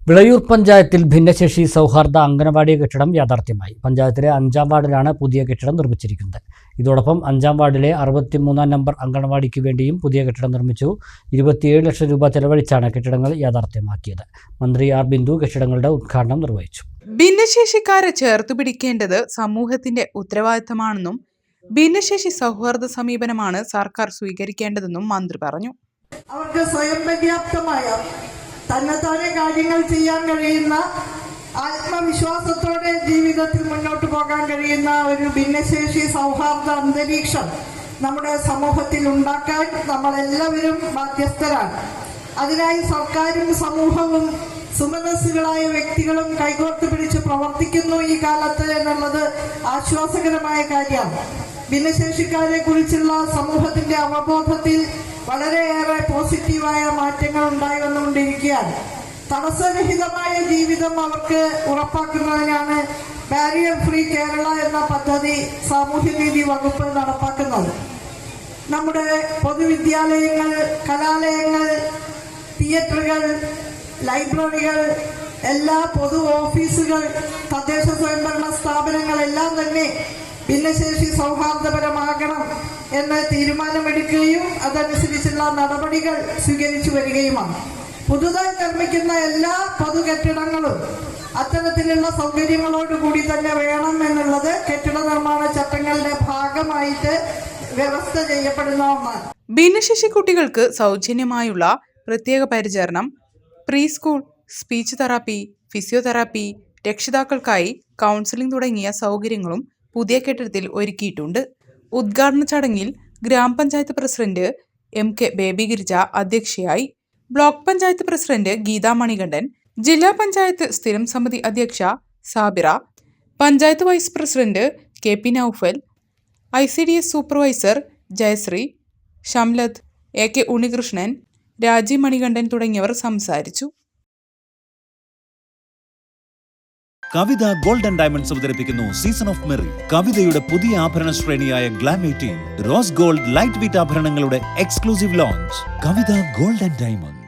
വിളയൂർ പഞ്ചായത്തിൽ ഭിന്നശേഷി സൗഹാർദ്ദ അംഗനവാടി കെട്ടിടം യാഥാർത്ഥ്യമായി. പഞ്ചായത്തിലെ 5-ാം വാർഡിലാണ് പുതിയ കെട്ടിടം നിർമ്മിച്ചിരിക്കുന്നത്. ഇതോടൊപ്പം 5-ാം വാർഡിലെ 63-ാം നമ്പർ അംഗനവാടിക്ക് വേണ്ടിയും പുതിയ കെട്ടിടം നിർമ്മിച്ചു. 27 ലക്ഷം രൂപ ചെലവഴിച്ചാണ് കെട്ടിടങ്ങൾ യാഥാർത്ഥ്യമാക്കിയത്. മന്ത്രി ആർ ബിന്ദു കെട്ടിടങ്ങളുടെ ഉദ്ഘാടനം നിർവഹിച്ചു. ഭിന്നശേഷിക്കാരെ ചേർത്തുപിടിക്കേണ്ടത് സമൂഹത്തിന്റെ ഉത്തരവാദിത്തമാണെന്നും ഭിന്നശേഷി സൗഹാർദ്ദ സമീപനമാണ് സർക്കാർ സ്വീകരിക്കേണ്ടതെന്നും മന്ത്രി പറഞ്ഞു. അവർക്ക് സ്വയം പര്യാപ്തമായ തന്നെത്താനെ കാര്യങ്ങൾ ചെയ്യാൻ കഴിയുന്ന, ആത്മവിശ്വാസത്തോടെ ജീവിതത്തിൽ മുന്നോട്ട് പോകാൻ കഴിയുന്ന ഒരു ഭിന്നശേഷി സൗഹാർദ്ദ അന്തരീക്ഷം നമ്മുടെ സമൂഹത്തിൽ ഉണ്ടാക്കാൻ നമ്മളെല്ലാവരും ബാധ്യസ്ഥരാണ്. അതിനായി സർക്കാരും സമൂഹവും സുമനസ്സുകളായ വ്യക്തികളും കൈകോർത്ത് പിടിച്ച് പ്രവർത്തിക്കുന്നു ഈ കാലത്ത് എന്നുള്ളത് ആശ്വാസകരമായ കാര്യമാണ്. ഭിന്നശേഷിക്കാരെ കുറിച്ചുള്ള സമൂഹത്തിന്റെ അവബോധത്തിൽ വളരെയേറെ പോസിറ്റീവായ മാറ്റങ്ങൾ ഉണ്ടായി വന്നുകൊണ്ടിരിക്കുകയാണ്. തടസ്സരഹിതമായ ജീവിതം അവർക്ക് ഉറപ്പാക്കുന്നതിനാണ് ബാരിയർ ഫ്രീ കേരള എന്ന പദ്ധതി സാമൂഹ്യനീതി വകുപ്പ് നടപ്പാക്കുന്നത്. നമ്മുടെ പൊതുവിദ്യാലയങ്ങൾ, കലാലയങ്ങൾ, തിയേറ്ററുകൾ, ലൈബ്രറികൾ, എല്ലാ പൊതു ഓഫീസുകൾ, തദ്ദേശ സ്വയംഭരണ സ്ഥാപനങ്ങളെല്ലാം തന്നെ ഭിന്നശേഷി സൗഹാർദ്ദപരമാകണം എന്ന് തീരുമാനമെടുക്കുകയും അതനുസരിച്ചുള്ള നടപടികൾ സ്വീകരിച്ചു വരികയുമാണ്. പുതുതായി നിർമ്മിക്കുന്ന എല്ലാ പൊതുകെട്ടിടങ്ങളും അത്തരത്തിലുള്ള സൗകര്യങ്ങളോടുകൂടി തന്നെ വേണം എന്നുള്ളത് കെട്ടിട നിർമ്മാണ ചട്ടങ്ങളുടെ ഭാഗമായിട്ട് വ്യവസ്ഥ ചെയ്യപ്പെടുന്ന ഒന്നാണ്. ഭിന്നശേഷി കുട്ടികൾക്ക് സൗജന്യമായുള്ള പ്രത്യേക പരിചരണം, pre school, speech therapy, physiotherapy, രക്ഷിതാക്കൾക്കായി കൗൺസിലിംഗ് തുടങ്ങിയ സൗകര്യങ്ങളും പുതിയ കെട്ടിടത്തിൽ ഒരുക്കിയിട്ടുണ്ട്. ഉദ്ഘാടന ചടങ്ങിൽ ഗ്രാമപഞ്ചായത്ത് പ്രസിഡന്റ് MK ബേബി ഗിരിജ അധ്യക്ഷയായി. ബ്ലോക്ക് പഞ്ചായത്ത് പ്രസിഡന്റ് ഗീതാ മണികണ്ഠൻ, ജില്ലാ പഞ്ചായത്ത് സ്ഥിരം സമിതി അധ്യക്ഷ Sabira, panchayat vice president KP Noufal, ICDS supervisor Jayasree, Shamlath, AK Unnikrishnan, Raji Manikandan തുടങ്ങിയവർ സംസാരിച്ചു. കവിത ഗോൾഡ് ആൻഡ് ഡയമണ്ട്സ് അവതരിപ്പിക്കുന്നു സീസൺ ഓഫ് മെറി. കവിതയുടെ പുതിയ ആഭരണ ശ്രേണിയായ glam 18 rose gold light weight ആഭരണങ്ങളുടെ exclusive launch. Kavitha gold and diamonds.